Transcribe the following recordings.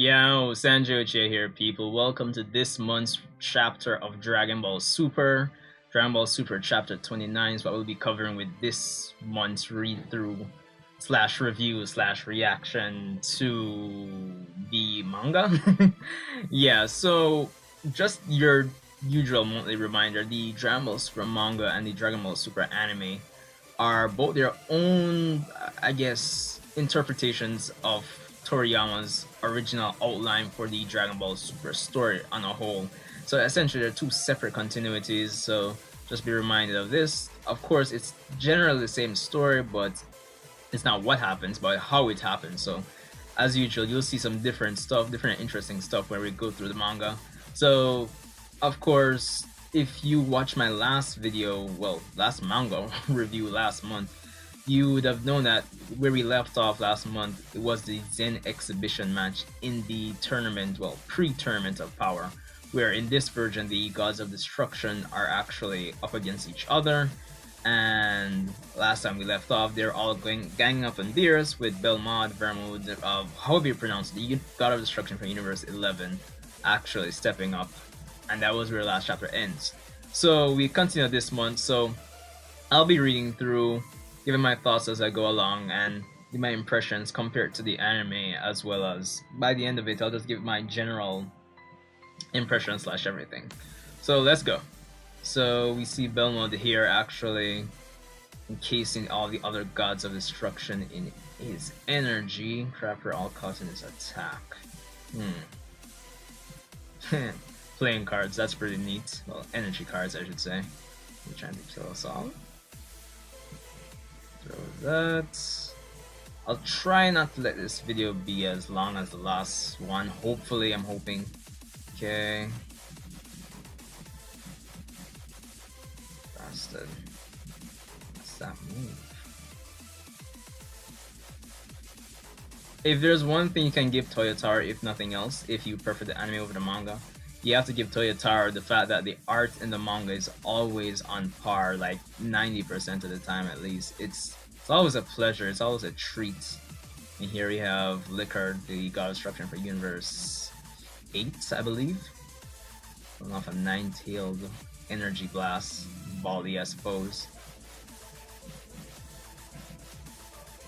Yo, Sanjo Uchiha here, people. Welcome to this month's chapter of Dragon Ball Super. Dragon Ball Super Chapter 29 is what we'll be covering with this month's read through slash review slash reaction to the manga. Yeah, so just your usual monthly reminder, the Dragon Ball Super manga and the Dragon Ball Super anime are both their own, I guess, interpretations of Toriyama's original outline for the Dragon Ball Super story on a whole. So essentially, they're two separate continuities. So just be reminded of this. Of course, it's generally the same story, but it's not what happens, but how it happens. So as usual, you'll see some different stuff, different interesting stuff when we go through the manga. So of course, if you watch my last video, well, last manga review last month, you would have known that where we left off last month, it was the Zen exhibition match in the tournament, well, pre-tournament of power, where in this version the gods of destruction are actually up against each other. And last time we left off, they're all ganging up on Beerus with Belmod, Vermouth, however you pronounce it, the god of destruction from Universe 11 actually stepping up, and that was where last chapter ends. So we continue this month, so I'll be reading through, giving my thoughts as I go along, and my impressions compared to the anime, as well as by the end of it I'll just give my general impression slash everything. So let's go. So we see Belmont here actually encasing all the other gods of destruction in his energy. Crapper all caught in his attack. Playing cards, that's pretty neat. Well, energy cards I should say. We're trying to kill us all. Throw that. I'll try not to let this video be as long as the last one. Hopefully, I'm hoping. Okay. Bastard. What's that move? If there's one thing you can give Toyotaro, if nothing else, if you prefer the anime over the manga, you have to give Toyotaro the fact that the art in the manga is always on par, like 90% of the time at least. It's always a pleasure, it's always a treat. And here we have Liquor, the god of destruction for Universe 8, I believe. Going off a 9-tailed energy blast, Baldy I suppose.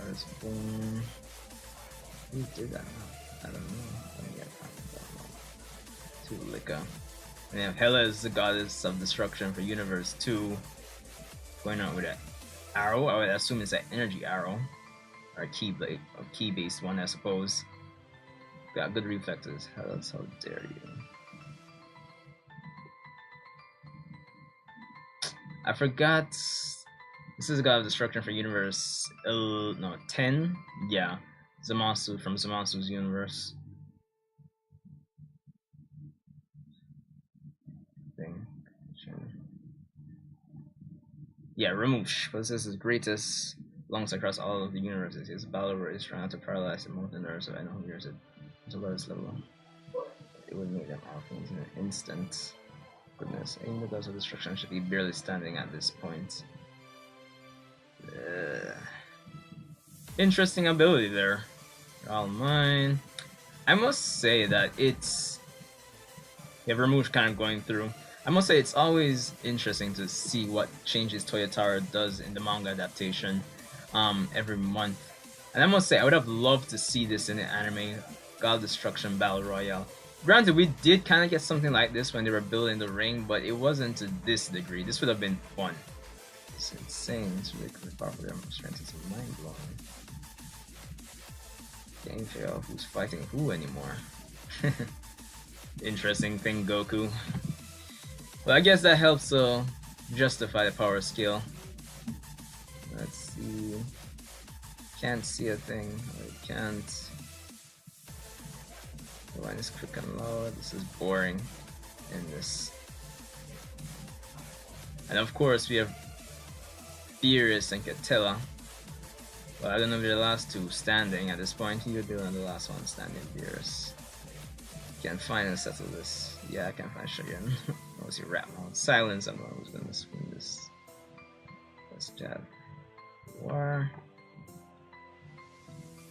There's boom. Who did that? I don't know. To Lika. And then Hela is the goddess of destruction for Universe 2. Going on with an arrow. I would assume it's an energy arrow. Or a key based one, I suppose. Got good reflexes. Hela's, how dare you. I forgot. This is the god of destruction for Universe 10. Yeah. Zamasu from Zamasu's universe. Yeah, Ramush possesses his greatest lungs across all of the universes. His battle is trying to paralyze the most nerves of anyone who hears it to lowest level. It would make them awful in an instant. Goodness, even the gods of destruction should be barely standing at this point. Interesting ability there. All mine. I must say that it's... Yeah, Ramush kind of going through. I must say it's always interesting to see what changes Toyotaro does in the manga adaptation every month. And I must say, I would have loved to see this in the anime God Destruction Battle Royale. Granted, we did kind of get something like this when they were building the ring, but it wasn't to this degree. This would have been fun. It's insane. It's ridiculously popular. Strength is mind-blowing. Can't figure out who's fighting who anymore. Interesting thing, Goku. Well, I guess that helps justify the power skill. Let's see. Can't see a thing. I can't. The line is quick and low. This is boring in this. And of course, we have Beerus and Catella. Well, I don't know if they're the last two standing at this point. You're doing the last one standing, Beerus. Can't find and settle this. Yeah, I can't find Shogun. What was your rap mode? Silence, I'm who's gonna swing this. Let's jab. War.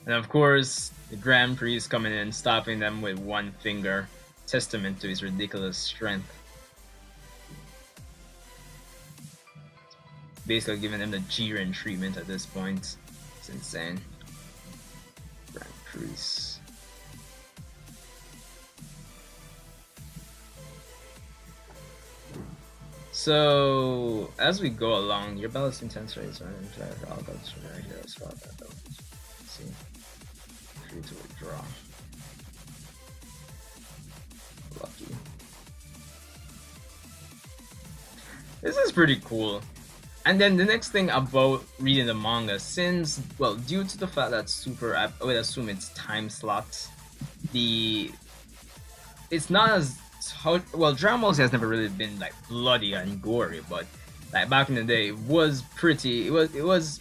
And of course, the Grand Priest coming in, stopping them with one finger, testament to his ridiculous strength. Basically giving them the Jiren treatment at this point. It's insane. Grand Priest. So as we go along, your ballast intense rates are in fact all gods from their hero spot. See, free to withdraw. Lucky. This is pretty cool. And then the next thing about reading the manga, since, well, due to the fact that Super, I would assume it's time slots, it's not as, well, Dragon Ball Z has never really been like bloody and gory, but like back in the day, it was pretty, it was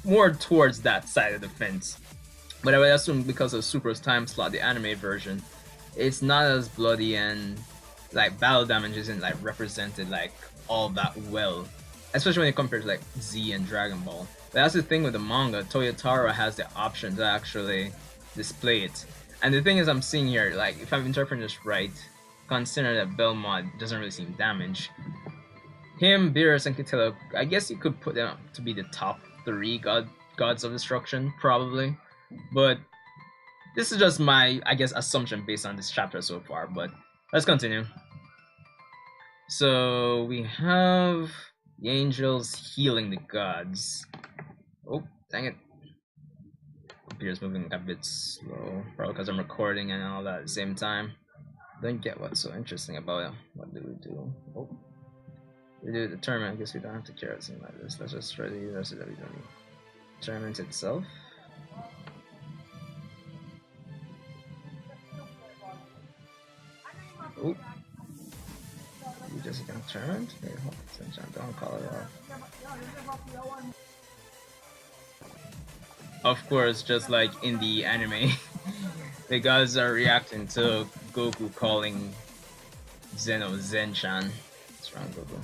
more towards that side of the fence. But I would assume because of Super's time slot, the anime version, it's not as bloody and like battle damage isn't like represented like all that well, especially when you compare to like Z and Dragon Ball. But that's the thing with the manga. Toyotaro has the option to actually display it. And the thing is, I'm seeing here, like if I'm interpreting this right, considering that Belmont doesn't really seem damaged, him, Beerus, and Kitilla, I guess you could put them to be the top 3 gods of destruction, probably. But this is just my, I guess, assumption based on this chapter so far. But let's continue. So we have the angels healing the gods. Oh, dang it. Computer's moving a bit slow, probably because I'm recording and all that at the same time. Don't get what's so interesting about it. What do we do? Oh, we do the tournament. I guess we don't have to care about something like this. Let's just try to use the rest of the tournament itself. Oh. You just gonna turn? Wait, hold on, don't call it off. Of course, just like in the anime, the gods are reacting to Goku calling Zeno Zen-chan. What's wrong, Goku?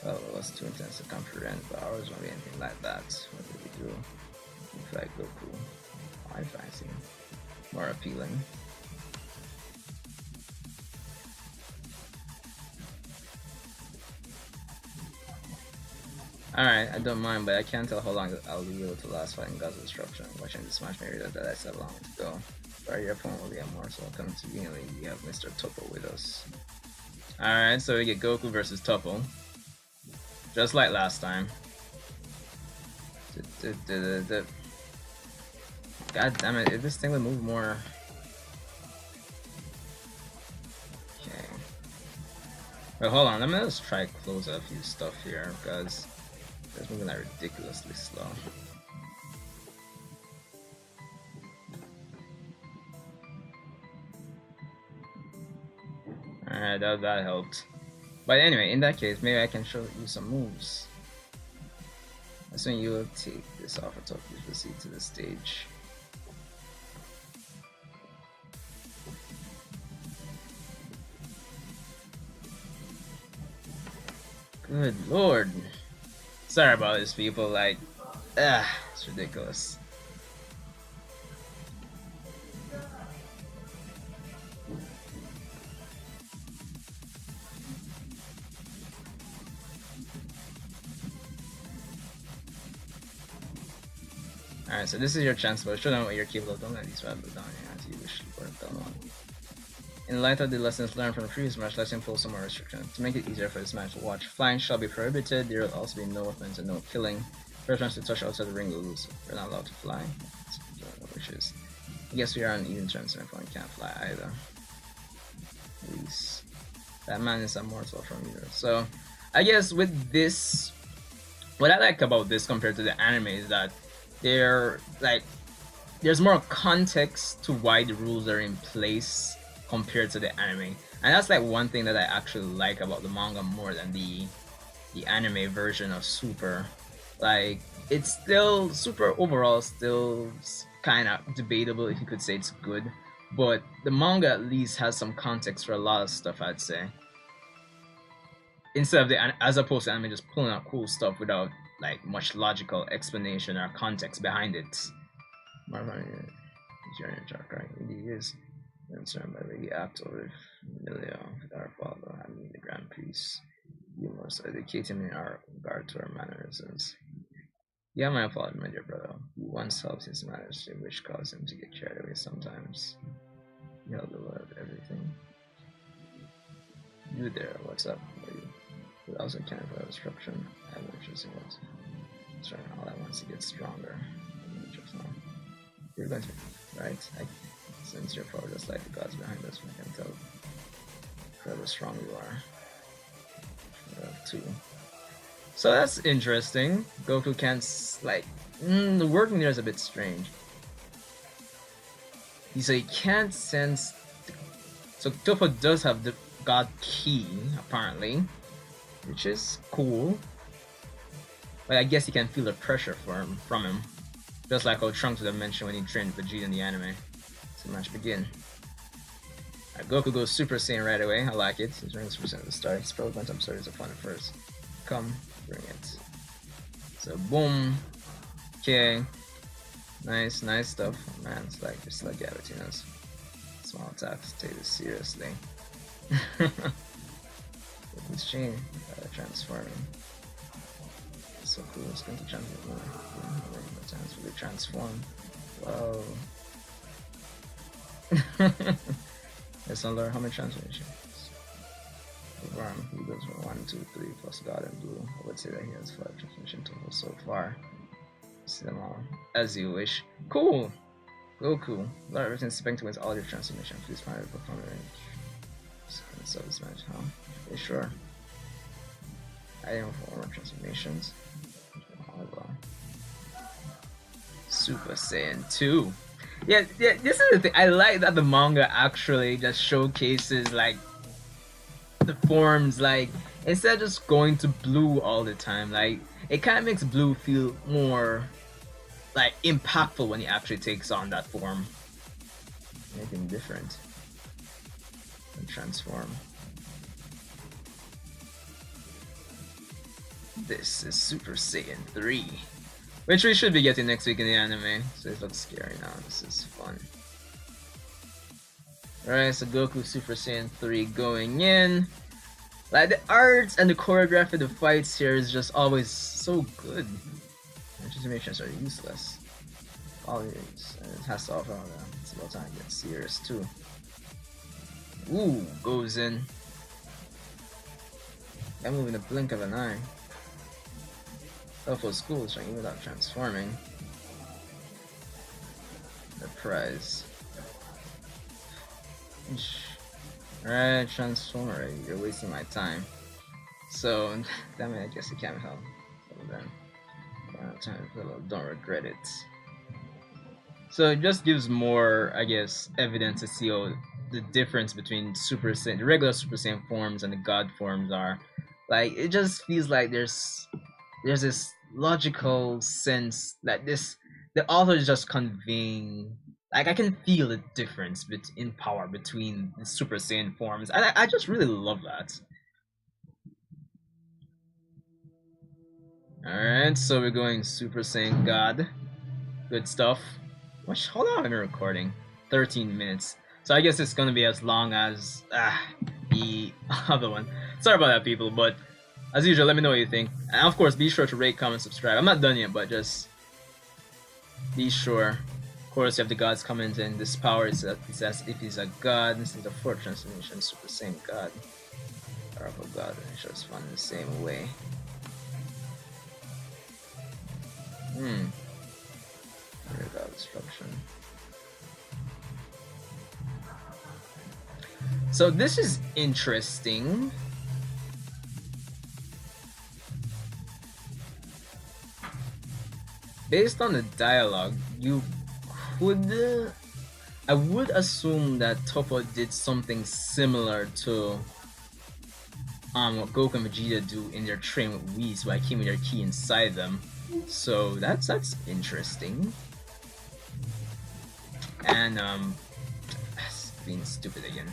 Well, it was too intense to comprehend, but ours won't be anything like that. What did we do? Look like Goku. I fancy more appealing. Alright, I don't mind, but I can't tell how long I'll be able to last fighting God's Destruction. Watching this match maybe that I said long to go. But your opponent will be a morsel. Coming to you, we have Mr. Toppo with us. Alright, so we get Goku versus Toppo. Just like last time. God damn it, if this thing would move more. Okay. But hold on, let me just try to close out a few stuff here, because it's moving like ridiculously slow. Alright, that helped. But anyway, in that case, maybe I can show you some moves. Assuming you will take this off of top, you proceed to the stage. Good lord. Sorry about this, people. Like, it's ridiculous. Alright, so this is your chance, but show them what you're capable of. Don't let these rabbits down your hands. You wish you worked on. In light of the lessons learned from the previous match, let's impose some more restrictions. To make it easier for this match to watch, flying shall be prohibited. There will also be no weapons and no killing. First match to touch outside the ring will lose. We're not allowed to fly. Which is, I guess we are on even terms, and everyone can't fly either. At least that man is immortal from either. So, I guess with this, what I like about this compared to the anime is that there's more context to why the rules are in place compared to the anime, and that's like one thing that I actually like about the manga more than the anime version of Super. Like, it's still Super overall, still kind of debatable if you could say it's good, but the manga at least has some context for a lot of stuff, I'd say, instead of as opposed to anime just pulling out cool stuff without like much logical explanation or context behind it. It is concerned by the act of familiar with our father, I mean the Grand Priest. You must educate him in our regard to our mannerisms. Yeah, my fault, my dear brother. He once helped his majesty, which caused him to get carried away sometimes. He held the Lord of everything. You there, what's up? Are you? But also can't for obstruction. I have no choice what. Sorry, all I want is to get stronger. Just now. You're going to, right? Since your power just like the gods behind us, I can tell how strong you are. Two. So that's interesting. Goku can't like the wording there is a bit strange. He said he can't sense. So Toppo does have the God key apparently, which is cool. But I guess he can feel the pressure from him, just like how Trunks would have mentioned when he trained Vegeta in the anime. So the match begin. Right, Goku goes Super Saiyan right away. I like it. He's running Super Saiyan at the start. He's probably going to absorb his opponent first. Come, bring it. So boom. Okay. Nice stuff. Oh, man, it's like just like Gavitinas. Small attacks. Take this seriously. Goku's chain. Transforming. So cool. It's going to transform. Really transform. Whoa. Let's learn how many transformations. He goes from 1, 2, 3 plus God and Blue. I would say that he has 5 transformation totals so far. See them all as you wish. Cool! Goku. Learn everything expecting with all your transformation. Please find a performance range. So this match, huh? Okay, sure. I didn't for more transformations. Super Saiyan 2. Yeah, this is the thing. I like that the manga actually just showcases like the forms, like instead of just going to Blue all the time, like it kind of makes Blue feel more like impactful when he actually takes on that form. Anything different and transform. This is Super Saiyan 3. Which we should be getting next week in the anime, so it looks scary now. This is fun. Alright, so Goku Super Saiyan 3 going in. Like the art and the choreography of the fights here is just always so good. Transformations are useless. Always, it has to offer all that. It's about time to get serious too. Ooh, goes in. That move in the blink of an eye. Toppo's cool, so even without transforming. The prize. Alright, transform already. You're wasting my time. So, damn it, I guess it can't help. So then, don't regret it. So it just gives more, I guess, evidence to see how the difference between Super Saiyan, the regular Super Saiyan forms and the God forms are. Like, it just feels like there's this logical sense that the author is just conveying, like I can feel the difference in power between the Super Saiyan forms, and I just really love that. Alright, so we're going Super Saiyan God. Good stuff. How long have I been recording? 13 minutes. So I guess it's gonna be as long as the other one. Sorry about that, people, but as usual, let me know what you think. And of course, be sure to rate, comment, subscribe. I'm not done yet, but just be sure. Of course, you have the gods commenting. This power is as if he's a god. This is the 4th transformation, Super Saiyan God. Powerful God, and it shows fun in the same way. God destruction. So this is interesting. Based on the dialogue, I would assume that Toppo did something similar to what Goku and Vegeta do in their train with Whis by keeping their key inside them. So that's interesting. And being stupid again.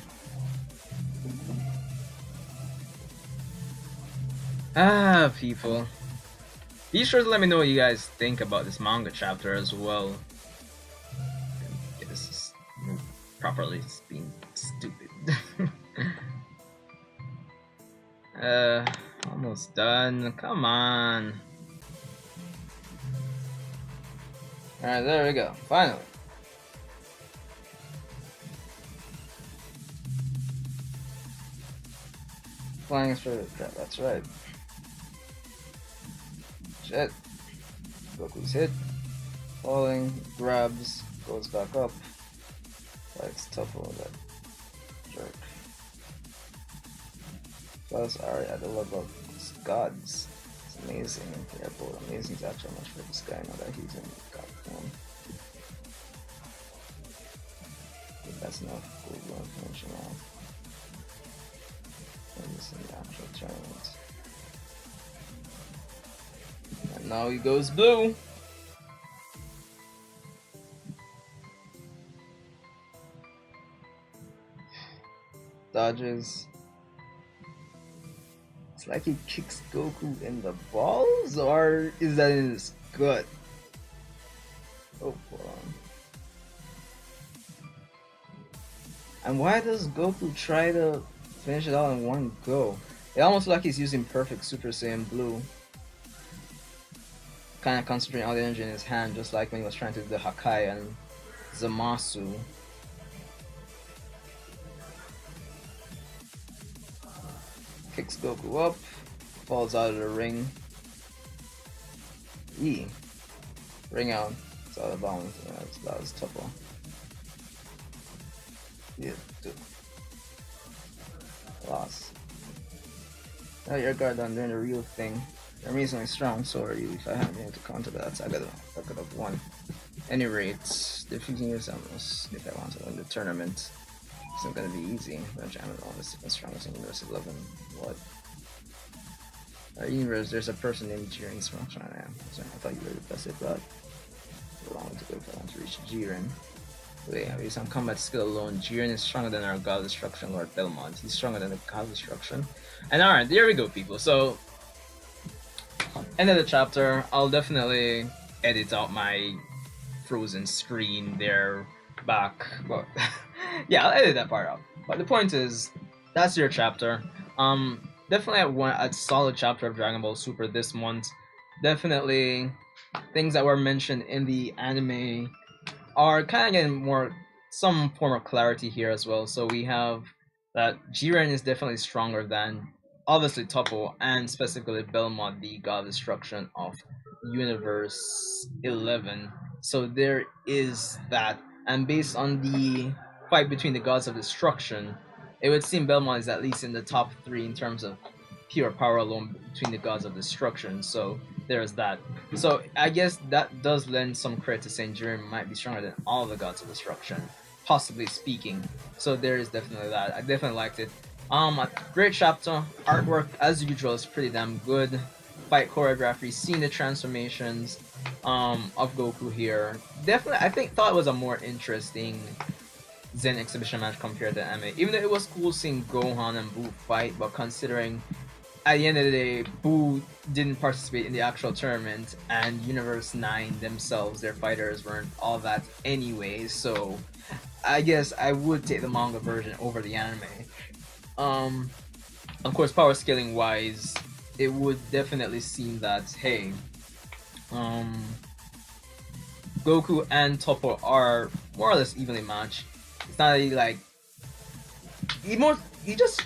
People. Be sure to let me know what you guys think about this manga chapter as well. This is properly being stupid. Almost done. Come on. Alright, there we go. Finally. Flying straight crap, that's right. Shit. Goku's hit. Falling, grabs, goes back up. Likes Toppo, that jerk. Plus are at the level of gods. It's amazing. Yeah, both amazing is actually much for this guy now that he's in god form. But that's enough Google information now. This is the actual tournament. And now he goes blue. Dodges. It's like he kicks Goku in the balls, or is that in his gut? Oh, hold on. And why does Goku try to finish it all in one go? It almost like he's using perfect Super Saiyan Blue. Kind of concentrating all the energy in his hand, just like when he was trying to do the Hakai and Zamasu. Kicks Goku up, falls out of the ring. Ring out. It's out of bounds. Yeah, that was Toppo. Yeah, dude. Loss. Now your guard done doing the real thing. You're amazingly strong, so are you. If I hadn't been able to counter that, I could have won. Any rate, defeating yourself if I want to win the tournament. It's not gonna be easy. But I'm the second strongest in Universe 11. What? Universe, there's a person named Jiren from China. So I thought you were the best at that. Along to go if I want to reach Jiren. Wait, based on combat skill alone, Jiren is stronger than our God Destruction Lord Belmont. He's stronger than the God Destruction. And alright, there we go, people. So, end of the chapter. I'll definitely edit out my frozen screen there back. But yeah, I'll edit that part out. But the point is, that's your chapter. Definitely a solid chapter of Dragon Ball Super this month. Definitely things that were mentioned in the anime are kind of getting some form of clarity here as well. So we have that Jiren is definitely stronger than obviously Toppo and specifically Belmont, the God Destruction of Universe 11. So there is that, and based on the fight between the Gods of Destruction, it would seem Belmont is at least in the top 3 in terms of pure power alone between the Gods of Destruction. So there's that. So I guess that does lend some credit to saying Jiren might be stronger than all the Gods of Destruction, possibly speaking. So there is definitely that. I definitely liked it. A great chapter. Artwork as usual is pretty damn good. Fight choreography, seeing the transformations of Goku here. Definitely, I thought it was a more interesting Zen exhibition match compared to anime. Even though it was cool seeing Gohan and Boo fight, but considering at the end of the day, Boo didn't participate in the actual tournament, and Universe 9 themselves, their fighters weren't all that anyway, so I guess I would take the manga version over the anime. Of course, power scaling wise, it would definitely seem that, hey, Goku and Toppo are more or less evenly matched. It's not really like he just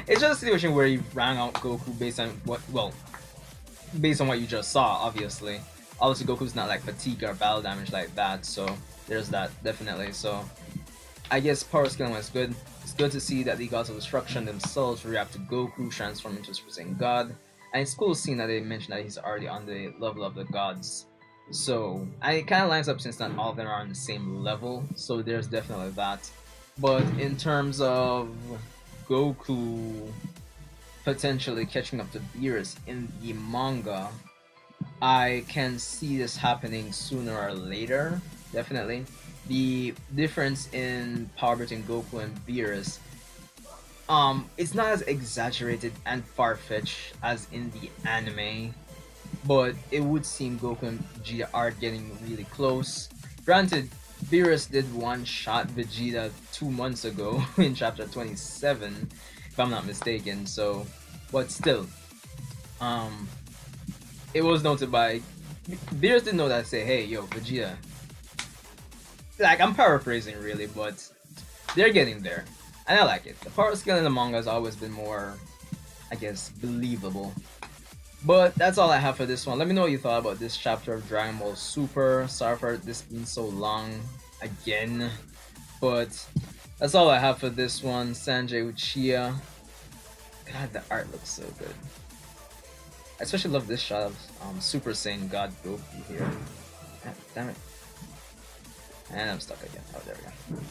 it's just a situation where he rang out Goku based on what you just saw. Obviously Goku's not like fatigue or battle damage like that, so there's that definitely. So I guess power scaling was good. It's good to see that the Gods of Destruction themselves react to Goku transform into a Super Saiyan God, and it's cool seeing that they mentioned that he's already on the level of the gods. So it kind of lines up since not all of them are on the same level, so there's definitely that. But in terms of Goku potentially catching up to Beerus in the manga, I can see this happening sooner or later, definitely. The difference in power between Goku and Beerus, it's not as exaggerated and far-fetched as in the anime. but it would seem Goku and Vegeta are getting really close. Granted, Beerus did one-shot Vegeta 2 months ago in chapter 27, if I'm not mistaken. So, but still, um, it was noted by Beerus didn't know that. Say, hey, yo, Vegeta. Like, I'm paraphrasing really, but they're getting there, and I like it. The power scale in the manga has always been more, I guess, believable. But that's all I have for this one. Let me know what you thought about this chapter of Dragon Ball Super. Sorry for this being so long again. But that's all I have for this one. Sanjay Uchiha. God, the art looks so good. I especially love this shot of Super Saiyan God Goku here. God, damn it. And I'm stuck again. Oh, there we go.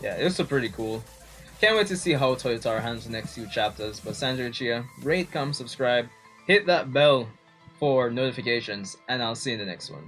Yeah, it was pretty cool. Can't wait to see how Toyotaro handles the next few chapters. But Sanjay Uchiha, rate, comment, subscribe. Hit that bell for notifications, and I'll see you in the next one.